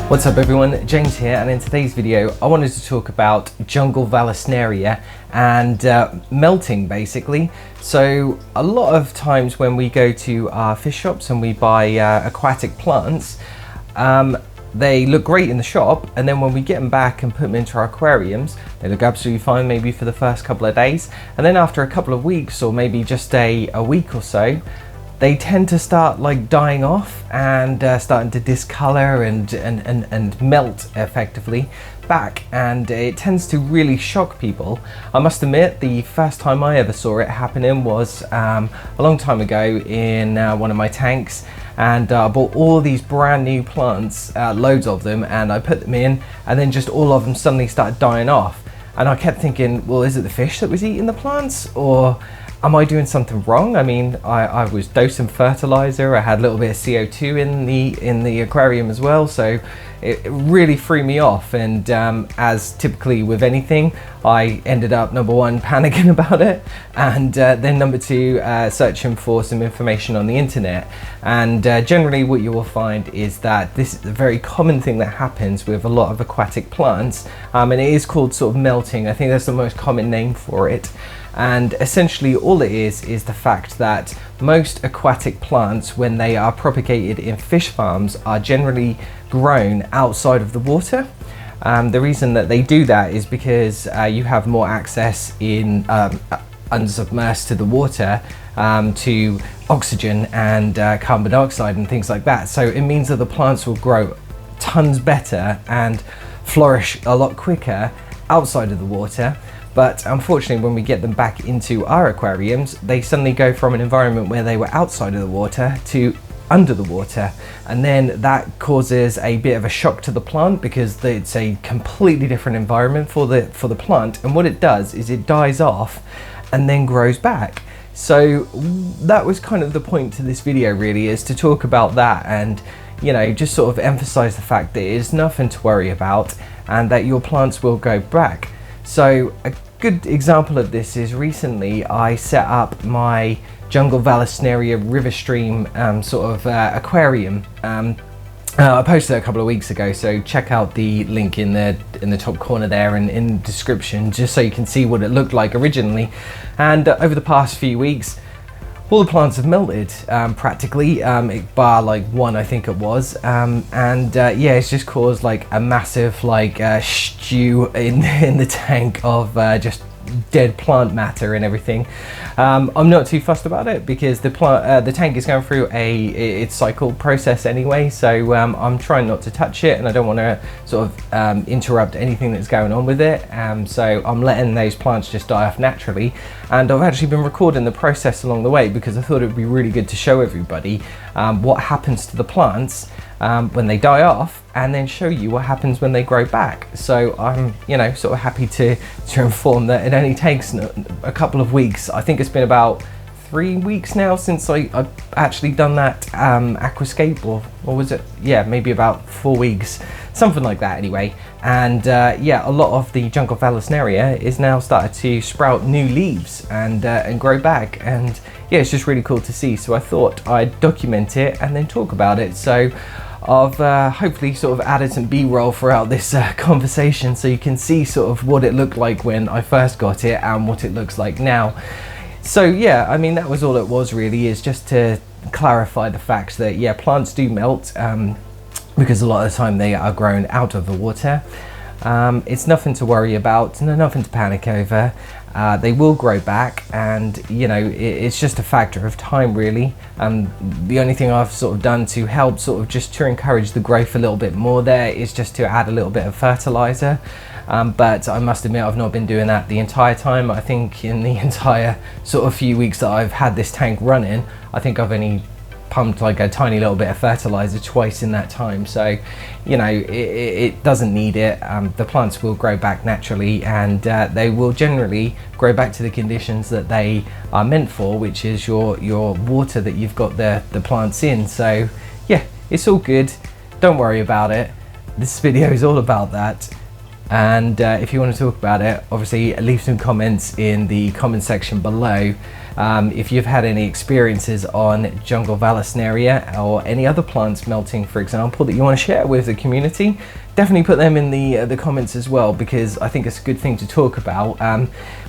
What's up everyone, James here, and in today's video I wanted to talk about jungle Vallisneria and melting basically. So a lot of times when we go to our fish shops and we buy aquatic plants, they look great in the shop, and then when we get them back and put them into our aquariums, they look absolutely fine maybe for the first couple of days, and then after a couple of weeks or maybe just a week or so, they tend to start like dying off and starting to discolor and melt effectively back, and it tends to really shock people. I must admit, the first time I ever saw it happening was a long time ago in one of my tanks, and I bought all these brand new plants, loads of them, and I put them in, and then just all of them suddenly started dying off, and I kept thinking, well, is it the fish that was eating the plants, or am I doing something wrong? I mean, I was dosing fertilizer, I had a little bit of CO2 in the aquarium as well, so it really threw me off, and as typically with anything, I ended up, number one, panicking about it, and then number two, searching for some information on the internet. And generally what you will find is that this is a very common thing that happens with a lot of aquatic plants, and it is called sort of melting. I think that's the most common name for it. And essentially all it is the fact that most aquatic plants, when they are propagated in fish farms, are generally grown outside of the water. The reason that they do that is because you have more access in unsubmersed to the water to oxygen and carbon dioxide and things like that. So it means that the plants will grow tons better and flourish a lot quicker outside of the water. But unfortunately, when we get them back into our aquariums, they suddenly go from an environment where they were outside of the water to under the water, and then that causes a bit of a shock to the plant because it's a completely different environment for the plant, and what it does is it dies off and then grows back. So that was kind of the point to this video, really, is to talk about that and, you know, just sort of emphasize the fact that it's nothing to worry about and that your plants will go back. So a good example of this is recently I set up my jungle Vallisneria Riverstream sort of aquarium. I posted it a couple of weeks ago, so check out the link in the top corner there and in the description, just so you can see what it looked like originally. And over the past few weeks, all the plants have melted practically, bar like one, I think it was, yeah, it's just caused like a massive like stew in the tank of just dead plant matter and everything. I'm not too fussed about it because the tank is going through its cycle process anyway, so I'm trying not to touch it, and I don't want to sort of interrupt anything that's going on with it, so I'm letting those plants just die off naturally. And I've actually been recording the process along the way because I thought it would be really good to show everybody what happens to the plants when they die off, and then show you what happens when they grow back. So I'm, you know, sort of happy to inform that it only takes a couple of weeks. I think it's been about 3 weeks now since I've actually done that Aquascape, or was it? Yeah, maybe about 4 weeks, something like that anyway. And yeah, a lot of the jungle Vallisneria is now started to sprout new leaves and grow back, and yeah, it's just really cool to see. So I thought I'd document it and then talk about it. So I've hopefully sort of added some B-roll throughout this conversation, so you can see sort of what it looked like when I first got it and what it looks like now. So yeah, I mean, that was all it was really, is just to clarify the fact that yeah, plants do melt because a lot of the time they are grown out of the water. It's nothing to worry about, nothing to panic over. They will grow back, and you know, it's just a factor of time really. The only thing I've sort of done to help sort of just to encourage the growth a little bit more there is just to add a little bit of fertilizer. But I must admit, I've not been doing that the entire time. I think in the entire sort of few weeks that I've had this tank running, I think I've only pumped like a tiny little bit of fertilizer twice in that time. So, you know, it doesn't need it. The plants will grow back naturally, and they will generally grow back to the conditions that they are meant for, which is your water that you've got the plants in. So yeah, it's all good. Don't worry about it. This video is all about that. And if you want to talk about it, obviously leave some comments in the comment section below. If you've had any experiences on jungle Vallisneria or any other plants melting, for example, that you want to share with the community, definitely put them in the comments as well, because I think it's a good thing to talk about,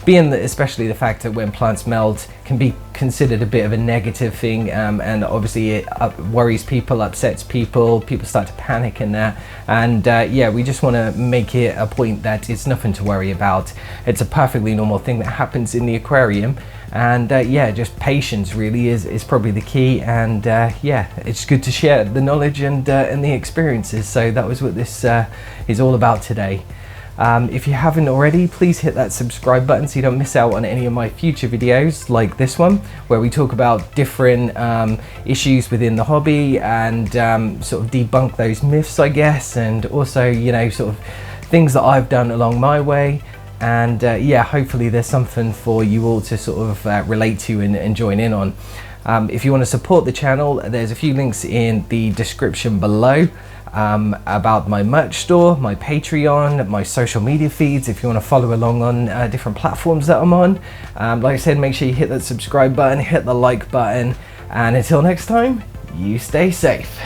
being that especially the fact that when plants melt can be considered a bit of a negative thing, and obviously it worries people, upsets people, people start to panic in that, and yeah, we just want to make it a point that it's nothing to worry about. It's a perfectly normal thing that happens in the aquarium, and yeah, just patience really is probably the key, and yeah, it's good to share the knowledge and the experiences. So that was what this is all about today. If you haven't already, please hit that subscribe button so you don't miss out on any of my future videos like this one, where we talk about different issues within the hobby and sort of debunk those myths, I guess, and also, you know, sort of things that I've done along my way. And yeah, hopefully there's something for you all to sort of relate to and join in on. If you want to support the channel, there's a few links in the description below about my merch store, my Patreon, my social media feeds, if you want to follow along on different platforms that I'm on. Like I said, make sure you hit that subscribe button, hit the like button, and until next time, you stay safe.